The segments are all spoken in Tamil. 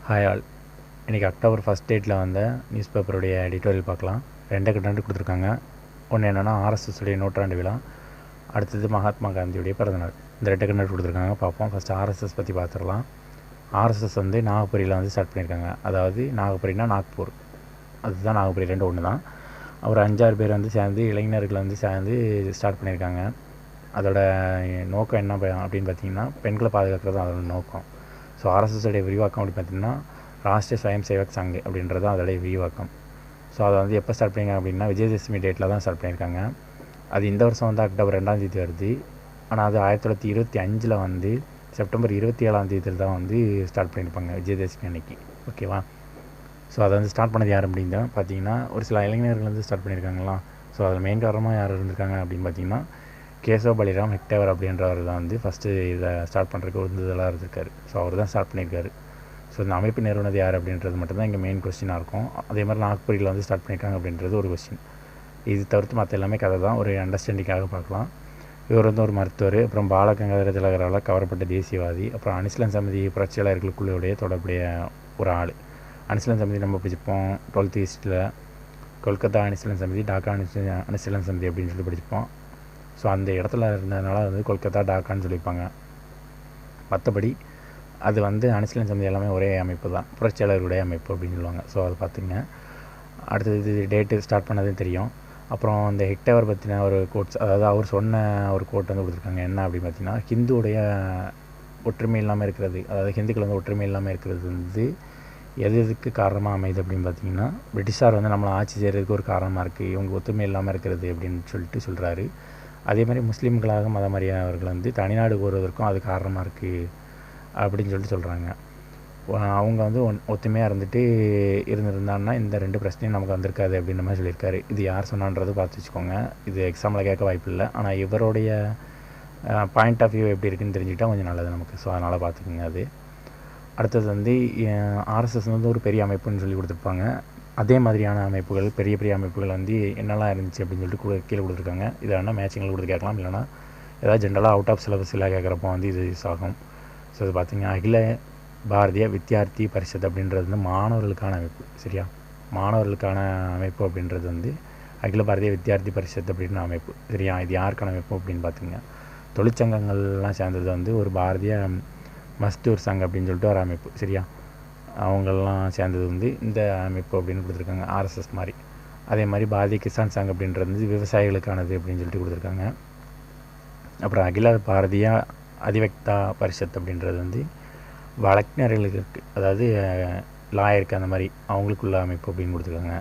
Hi all. இன்றைக்கி அக்டோபர் 1 டேட்டில் வந்த நியூஸ் பேப்பருடைய எடிட்டோரியல் பார்க்கலாம். 2 கண்டென்ட் கொடுத்துருக்காங்க. ஒன்று என்னென்னா ஆர்எஸ்எஸ்ஸுடைய நூற்றாண்டு விழா, அடுத்தது மகாத்மா காந்தியுடைய பிறந்தநாள். இந்த 2 கண்டென்ட் கொடுத்துருக்காங்க, பார்ப்போம். ஃபஸ்ட்டு ஆர்எஸ்எஸ் பற்றி பார்த்துடலாம். ஆர்எஸ்எஸ் வந்து நாகபுரியில் வந்து ஸ்டார்ட் பண்ணியிருக்காங்க. அதாவது நாகபுரினா நாக்பூர், அதுதான் நாகபுரி, ரெண்டு ஒன்று தான். ஒரு 5-6 பேர் வந்து சேர்ந்து, இளைஞர்கள் வந்து சேர்ந்து ஸ்டார்ட் பண்ணியிருக்காங்க. அதோட நோக்கம் என்ன அப்படின்னு பார்த்தீங்கன்னா, பெண்களை பாதுகாக்கிறது தான் அதோட நோக்கம். ஸோ ஆர்எஸ்எஸோடைய விரிவாக்கம் அப்படின்னு பார்த்திங்கன்னா ராஷ்ட்ரிய ஸ்வயம் சேவக் சங் அப்படின்றது தான் அதோடைய விரிவாக்கம். ஸோ அதை வந்து எப்போ ஸ்டார்ட் பண்ணியிருக்காங்க அப்படின்னா விஜயதசமி டேட்டில் தான் ஸ்டார்ட் பண்ணியிருக்காங்க. அது இந்த வருஷம் வந்து அக்டோபர் 2 வருது. ஆனால் அது 1925 வந்து செப்டம்பர் 27 தான் வந்து ஸ்டார்ட் பண்ணியிருப்பாங்க, விஜயதசமி அன்னைக்கு. ஓகேவா? ஸோ அதை வந்து ஸ்டார்ட் பண்ணது யார் அப்படின்னா பார்த்தீங்கன்னா ஒரு சில இளைஞர்கள் வந்து ஸ்டார்ட் பண்ணியிருக்காங்களா. ஸோ அதில் மெயின் காரணமாக யார் இருந்திருக்காங்க அப்படின்னு பார்த்தீங்கன்னா கேசவ பலிராம் ஹெக்டேவர் அப்படின்றவர் தான் வந்து ஃபஸ்ட்டு இதை ஸ்டார்ட் பண்ணுறதுக்கு உந்துதலாக இருந்திருக்காரு. ஸோ அவர் தான் ஸ்டார்ட் பண்ணியிருக்காரு. ஸோ இந்த அமைப்பு நிறுவனது யார் அப்படின்றது மட்டும்தான் இங்கே மெயின் கொஸ்டினாக இருக்கும். அதே மாதிரி நாக்பூரில் வந்து ஸ்டார்ட் பண்ணியிருக்காங்க அப்படின்றது ஒரு கொஸ்டின். இது தவிர்த்து மற்ற எல்லாமே கதை தான், ஒரு அண்டர்ஸ்டாண்டிங்காக பார்க்கலாம். இவர் வந்து ஒரு மருத்துவர், அப்புறம் பாலகங்காதர திலகரால் கவரப்பட்ட தேசியவாதி, அப்புறம் அனுசீலன் சமிதி புரட்சியாளர்களுக்குள்ளேயே தொடர்புடைய ஒரு ஆள். அனுசீலன் சமிதி நம்ம படிச்சுப்போம் 12th ஹிஸ்ட்ரியில். கொல்கத்தா அனுசீலன் சமிதி, டாக்கா அனுசீலன் சமிதி அப்படின்னு சொல்லி படிச்சுப்போம். ஸோ அந்த இடத்துல இருந்ததுனால வந்து கொல்கத்தா டாக்கான்னு சொல்லியிருப்பாங்க. மற்றபடி அது வந்து அனுசீலன் சமிதி எல்லாமே ஒரே அமைப்பு தான், புரட்சியாளர்களுடைய அமைப்பு அப்படின்னு சொல்லுவாங்க. ஸோ அதை பார்த்துங்க. அடுத்தது டேட்டு ஸ்டார்ட் பண்ணதுன்னு தெரியும். அப்புறம் அந்த ஹெக்டேவர் பற்றின ஒரு கோட்ஸ், அதாவது அவர் சொன்ன ஒரு கோட் வந்து கொடுத்துருக்காங்க. என்ன அப்படின்னு பார்த்தீங்கன்னா, ஹிந்துவுடைய ஒற்றுமை இல்லாமல் இருக்கிறது, அதாவது ஹிந்துக்கள் வந்து ஒற்றுமை இல்லாமல் இருக்கிறது வந்து எதுக்கு காரணமாக அமையுது அப்படின்னு பார்த்தீங்கன்னா, பிரிட்டிஷார் வந்து நம்மளை ஆட்சி செய்கிறதுக்கு ஒரு காரணமாக இருக்குது, இவங்க ஒற்றுமை இல்லாமல் இருக்கிறது அப்படின்னு சொல்லிட்டு சொல்கிறாரு. அதே மாதிரி முஸ்லீம்களாக மதமாறியவர்கள் வந்து தனிநாடு கோருவதற்கும் அது காரணமாக இருக்குது அப்படின்னு சொல்லிட்டு சொல்கிறாங்க. அவங்க வந்து ஒத்துமையாக இருந்திருந்தாங்கன்னா இந்த 2 பிரச்சனையும் நமக்கு வந்திருக்காது அப்படின்ற மாதிரி சொல்லியிருக்காரு. இது யார் சொன்னான்றது பார்த்து வச்சுக்கோங்க. இது எக்ஸாமில் கேட்க வாய்ப்பு இல்லை. ஆனால் இவருடைய பாயிண்ட் ஆஃப் வியூ எப்படி இருக்குன்னு தெரிஞ்சுக்கிட்டால் கொஞ்சம் நல்லது நமக்கு. ஸோ அதனால் பார்த்துக்குங்க. அது அடுத்தது வந்து ஆர்எஸ்எஸ் வந்து ஒரு பெரிய அமைப்புன்னு சொல்லி கொடுத்துருப்பாங்க. அதே மாதிரியான அமைப்புகள், பெரிய பெரிய அமைப்புகள் வந்து என்னெல்லாம் இருந்துச்சு அப்படின்னு சொல்லிட்டு கீழே கொடுத்துருக்காங்க. இதை வேணால் மேட்சிங்கில் கொடுத்து கேட்கலாம், இல்லைனா ஏதாவது ஜென்ரலாக அவுட் ஆஃப் சிலபஸில் கேட்குறப்போ வந்து இது யூஸ் ஆகும். ஸோ இது பார்த்திங்கன்னா அகில பாரதிய வித்யார்த்தி பரிஷத் அப்படின்றது வந்து மாணவர்களுக்கான அமைப்பு. சரியா? மாணவர்களுக்கான அமைப்பு அப்படின்றது வந்து அகில பாரதிய வித்யார்த்தி பரிஷத் அப்படின்ற அமைப்பு. சரியா? இது யாருக்கான அமைப்பு அப்படின்னு பார்த்துங்க, தொழிற்சங்கங்கள்லாம் சேர்ந்தது வந்து ஒரு பாரதிய மஸ்தூர் சங் அப்படின்னு சொல்லிட்டு ஒரு அமைப்பு. சரியா? அவங்களெலாம் சேர்ந்தது வந்து இந்த அமைப்பு அப்படின்னு கொடுத்துருக்காங்க, ஆர்எஸ்எஸ் மாதிரி. அதே மாதிரி பாரதிய கிசான் சங் அப்படின்றது வந்து விவசாயிகளுக்கானது அப்படின்னு சொல்லிட்டு கொடுத்துருக்காங்க. அப்புறம் அகில பாரதிய அதிவக்தா பரிஷத் அப்படின்றது வந்து வழக்கறிஞர்களுக்கு, அதாவது லாயருக்கு அந்த மாதிரி அவங்களுக்குள்ள அமைப்பு அப்படின்னு கொடுத்துருக்காங்க.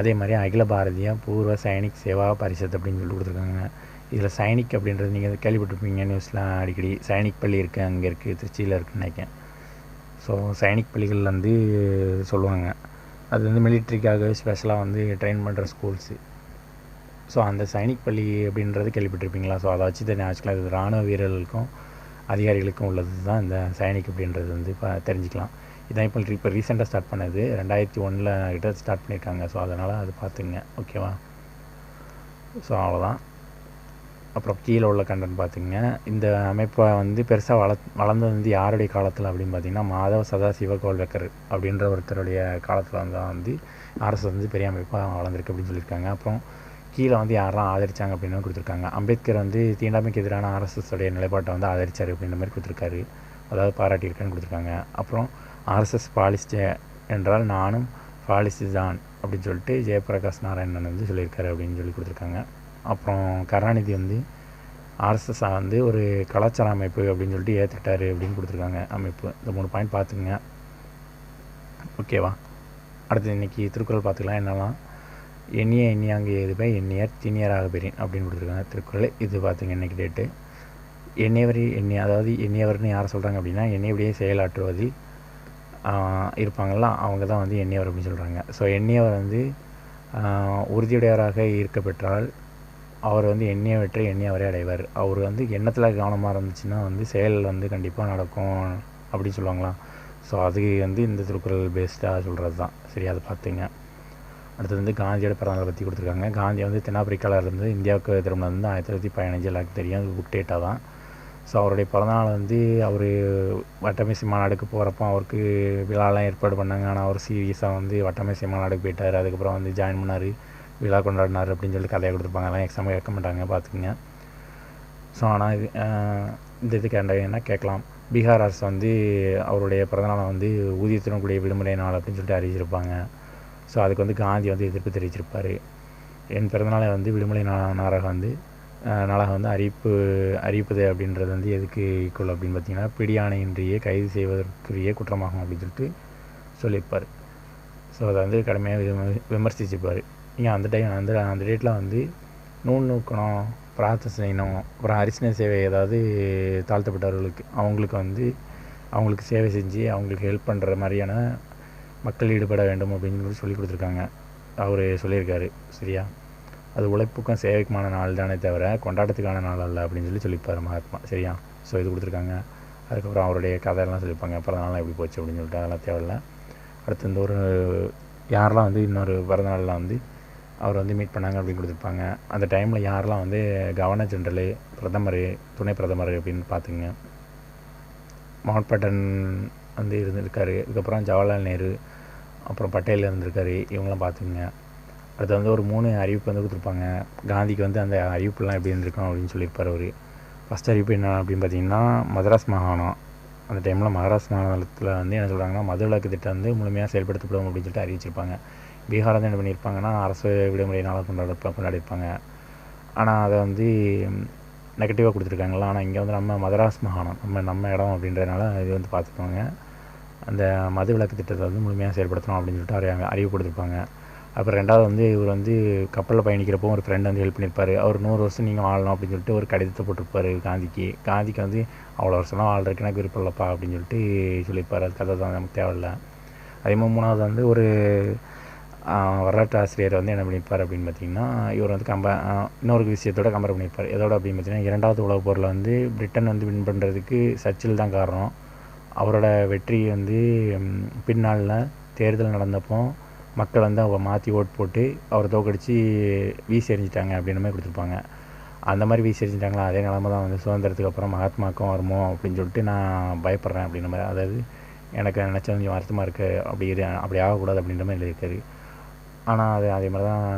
அதே மாதிரி அகில பாரதிய பூர்வ சைனிக் சேவா பரிஷத் அப்படின்னு சொல்லி கொடுத்துருக்காங்க. இதில் சைனிக் அப்படின்றது நீங்கள் கேள்விப்பட்டிருப்பீங்க, நியூஸ்லாம் அடிக்கடி. சைனிக் பள்ளி இருக்குது, அங்கே இருக்குது, திருச்சியில் இருக்குதுன்னு நினைக்கிறேன். ஸோ சைனிக் பள்ளிகள் வந்து சொல்லுவாங்க, அது வந்து மிலிட்ரிக்காக ஸ்பெஷலாக வந்து ட்ரெயின் பண்ணுற ஸ்கூல்ஸு. ஸோ அந்த சைனிக் பள்ளி அப்படின்றது கேள்விப்பட்டிருப்பீங்களா? ஸோ அதை வச்சு தான் ஆக்சுவலாக இது இராணுவ வீரர்களுக்கும் அதிகாரிகளுக்கும் உள்ளது தான் இந்த சைனிக் அப்படின்றது வந்து இப்போ தெரிஞ்சுக்கலாம். இதான் இப்போ ரீசெண்டாக ஸ்டார்ட் பண்ணது, 2001 கிட்ட ஸ்டார்ட் பண்ணியிருக்காங்க. ஸோ அதனால் அது பார்த்துங்க. ஓகேவா? ஸோ அவ்வளோதான். அப்புறம் கீழே உள்ள கண்டென்ட் பார்த்திங்க. இந்த அமைப்பை வந்து பெருசாக வளர்ந்தது வந்து யாருடைய காலத்தில் அப்படின்னு பார்த்திங்கன்னா மாதவ சதாசிவ கோல்வெக்கர் அப்படின்ற ஒருத்தருடைய காலத்தில் வந்து ஆர்எஸ்எஸ் வந்து பெரிய அமைப்பாக வளர்ந்துருக்கு அப்படின்னு சொல்லியிருக்காங்க. அப்புறம் கீழே வந்து யாரெல்லாம் ஆதரித்தாங்க அப்படின்னு கொடுத்துருக்காங்க. அம்பேத்கர் வந்து தீண்டாமைக்கு எதிரான ஆர்எஸ்எஸோடைய நிலைப்பாட்டை வந்து ஆதரித்தார் அப்படின்ற மாதிரி கொடுத்துருக்காரு, அதாவது பாராட்டியிருக்கான்னு கொடுத்துருக்காங்க. அப்புறம் ஆர்எஸ்எஸ் பாலிஸ்ட் என்றால் நானும் பாலிஸ்ட் தான் அப்படின்னு சொல்லிட்டு ஜெயபிரகாஷ் நாராயணன் வந்து சொல்லியிருக்காரு அப்படின்னு சொல்லி கொடுத்துருக்காங்க. அப்புறம் கருணாநிதி வந்து ஆர்எஸ்எஸ் வந்து ஒரு கலாச்சார அமைப்பு அப்படின்னு சொல்லிட்டு ஏற்றுக்கிட்டாரு அப்படின்னு கொடுத்துருக்காங்க அமைப்பு. இந்த 3 பாயிண்ட் பார்த்துங்க. ஓகேவா? அடுத்து இன்றைக்கி திருக்குறள் பார்த்துக்கலாம். என்னெல்லாம் எண்ணிய எண்ணியாங்கு எதுபை எண்ணியர் தீனியராக பெறேன் அப்படின்னு கொடுத்துருக்காங்க திருக்குறள். இது பார்த்துங்க இன்றைக்கி டேட்டு. அதாவது எண்ணியவர்னு யாரை சொல்கிறாங்க அப்படின்னா எண்ணியபடியே செயலாற்றுவதில் இருப்பாங்கள்ல, அவங்க தான் வந்து எண்ணியவர் அப்படின்னு சொல்கிறாங்க. ஸோ எண்ணியவர் வந்து உறுதியுடையவராக இருக்க பெற்றால் அவர் வந்து எண்ணியவற்றை எண்ணியவரே அடைவார். அவர் வந்து எண்ணத்தில் கவனமாக இருந்துச்சுன்னா வந்து செயல் வந்து கண்டிப்பாக நடக்கும் அப்படின்னு சொல்லுவாங்களாம். ஸோ அது வந்து இந்த திருக்குறள் பேஸ்டாக சொல்கிறது தான். சரி, அதை பார்த்துங்க. அடுத்தது வந்து காந்தியோட பிறந்தநாளை பற்றி கொடுத்துருக்காங்க. காந்தி வந்து தென்னாப்பிரிக்காவில் இருந்து இந்தியாவுக்கு திரும்பினது வந்து 1915 எல்லாருக்கும் தெரியும், அது புக் டேட்டாக தான். ஸோ அவருடைய பிறந்தநாள் வந்து அவர் வட்டமேசை மாநாடுக்கு போகிறப்போ அவருக்கு விழாலாம் ஏற்பாடு பண்ணாங்க. ஆனால் அவர் சீரியஸாக வந்து வட்டமேசை மாநாடுக்கு போயிட்டார். அதுக்கப்புறம் வந்து ஜாயின் பண்ணார், விழா கொண்டாடினார் அப்படின்னு சொல்லி கதையை கொடுத்துருப்பாங்க. அதெல்லாம் எக்ஸாம் கேட்க மாட்டாங்க, பார்த்துக்குங்க. ஸோ ஆனால் இந்த இது கேட்டாங்கன்னா கேட்கலாம். பீகார் அரசு வந்து அவருடைய பிறந்தநாளை வந்து ஊதியத்துடன் கூடிய விடுமுறை நாள் அப்படின்னு சொல்லிட்டு அறிவிச்சிருப்பாங்க. ஸோ அதுக்கு வந்து காந்தி வந்து எதிர்ப்பு தெரிவிச்சிருப்பார். என் பிறந்தநாளை வந்து விடுமுறை நாளாக வந்து அறிவிப்பது அப்படின்றது வந்து எதுக்கு ஈக்குவல் அப்படின்னு பார்த்தீங்கன்னா, பிடியாணையின்றியே கைது செய்வதற்குரிய குற்றமாகும் அப்படின்னு சொல்லிட்டு சொல்லியிருப்பார். ஸோ அதை வந்து கடுமையாக விமர்சிச்சிருப்பார். நீங்கள் அந்த டேட்டில் வந்து நூல் நூக்கணும், பிரார்த்தனை செய்யணும், அப்புறம் அரிசன சேவை, ஏதாவது தாழ்த்தப்பட்டவர்களுக்கு அவங்களுக்கு சேவை செஞ்சு அவங்களுக்கு ஹெல்ப் பண்ணுற மாதிரியான மக்கள் ஈடுபட வேண்டும் அப்படின்னு சொல்லி கொடுத்துருக்காங்க. அவர் சொல்லியிருக்காரு. சரியா? அது உழைப்புக்கும் சேவைக்குமான நாள் தானே தவிர கொண்டாட்டத்துக்கான நாள் அல்ல அப்படின்னு சொல்லியிருப்பார் மகாத்மா. சரியா? ஸோ இது கொடுத்துருக்காங்க. அதுக்கப்புறம் அவருடைய கதையெல்லாம் சொல்லியிருப்பாங்க. பிறந்தநாள் எப்படி போச்சு அப்படின்னு சொல்லிட்டு அதெல்லாம் தேவையில்லை. அடுத்து இந்த ஒரு யாரெல்லாம் வந்து இன்னொரு பிறந்தநாளில் வந்து அவர் வந்து மீட் பண்ணாங்க அப்படின்னு கொடுத்துருப்பாங்க. அந்த டைமில் யாரெல்லாம் வந்து கவர்னர் ஜெனரலு, பிரதமர், துணை பிரதமர் அப்படின்னு பார்த்துங்க. மவுண்ட் பேட்டன் வந்து இருந்திருக்காரு. அதுக்கப்புறம் ஜவஹர்லால் நேரு, அப்புறம் பட்டேல் இருந்திருக்காரு. இவங்களாம் பார்த்துக்குங்க. அடுத்து வந்து ஒரு 3 அறிவிப்பு வந்து கொடுத்துருப்பாங்க. காந்திக்கு வந்து அந்த அறிவிப்புலாம் எப்படி இருந்திருக்கும் அப்படின்னு சொல்லியிருப்பார் அவர். ஃபஸ்ட் அறிவிப்பு என்ன அப்படின்னு பார்த்தீங்கன்னா, மதராஸ் மாகாணம். அந்த டைமில் மதராஸ் மாநிலத்தில் வந்து என்ன சொல்கிறாங்கன்னா, மதுவிலக்கு திட்டம் வந்து முழுமையாக செயல்படுத்தப்படும் அப்படின்னு சொல்லிட்டு அறிவிச்சிருப்பாங்க. பீகார் வந்து என்ன பண்ணியிருப்பாங்கன்னா, அரசு விடுமுறை நாளாக கொண்டாடிருப்பாங்க. ஆனால் அதை வந்து நெகட்டிவாக கொடுத்துருக்காங்களா. ஆனால் இங்கே வந்து நம்ம மதராஸ் மாகாணம், நம்ம இடம் அப்படின்றதுனால இது வந்து பார்த்துக்கோங்க. அந்த மதுவிலக்கு திட்டத்தை வந்து முழுமையாக செயல்படுத்தணும் அப்படின்னு சொல்லிட்டு அறிவு கொடுத்துருப்பாங்க. அப்புறம் ரெண்டாவது வந்து இவர் வந்து கப்பலில் பயணிக்கிறப்போ ஒரு ஃப்ரெண்ட் வந்து ஹெல்ப் பண்ணியிருப்பார். அவர் 100 வருஷம் நீங்கள் வாழணும் அப்படின்னு சொல்லிட்டு ஒரு கடிதத்தை போட்டிருப்பார் காந்திக்கு வந்து அவ்வளோ வருஷம்லாம் வாழ்றதுக்கு எனக்கு விருப்பம் இல்லைப்பா அப்படின்னு சொல்லிட்டு சொல்லியிருப்பார். அது கதை தான், நமக்கு தேவையில்லை. அதே மாதிரி 3வது வந்து ஒரு வரலாற்று ஆசிரியர் வந்து என்ன பண்ணியிருப்பார் அப்படின்னு பார்த்தீங்கன்னா, இவர் வந்து இன்னொரு விஷயத்தோட கம்பேர் பண்ணியிருப்பார். எதோட அப்படின்னு பார்த்தீங்கன்னா, 2வது உலகப் போரில் வந்து பிரிட்டன் வந்து வின் பண்ணுறதுக்கு சர்ச்சில் தான் காரணம். அவரோட வெற்றி வந்து பின்னாளில் தேர்தல் நடந்தப்போ மக்கள் வந்து அவங்க மாற்றி ஓட்டு போட்டு அவரை தோக்கடித்து வீசி எறிஞ்சிட்டாங்க அப்படின்னு மாதிரி கொடுத்துருப்பாங்க. அந்த மாதிரி வீசி எறிஞ்சிட்டாங்களா, அதே நிலமை தான் வந்து சுதந்திரத்துக்கு அப்புறம் மகாத்மாக்கும் வருமோ அப்படின்னு சொல்லிட்டு நான் பயப்படுறேன் அப்படின்ற மாதிரி. அதாவது எனக்கு நினச்சா கொஞ்சம் வருத்தமாக இருக்குது, அப்படி ஆகக்கூடாது அப்படின்ற மாதிரி இருக்காரு. ஆனால் அதே மாதிரி தான்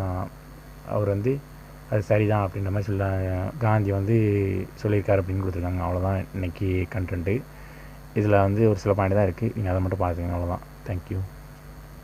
அவர் வந்து அது சரிதான் அப்படின்ற மாதிரி காந்தி வந்து சொல்லியிருக்காரு அப்படின்னு கொடுத்துருக்காங்க. அவ்வளோதான் இன்றைக்கி கண்டென்ட்டு. இதில் வந்து ஒரு சில பாயிண்ட் தான் இருக்குது. நீங்கள் அதை மட்டும் பார்த்துக்கங்க. அவ்வளோதான். தேங்க்யூ.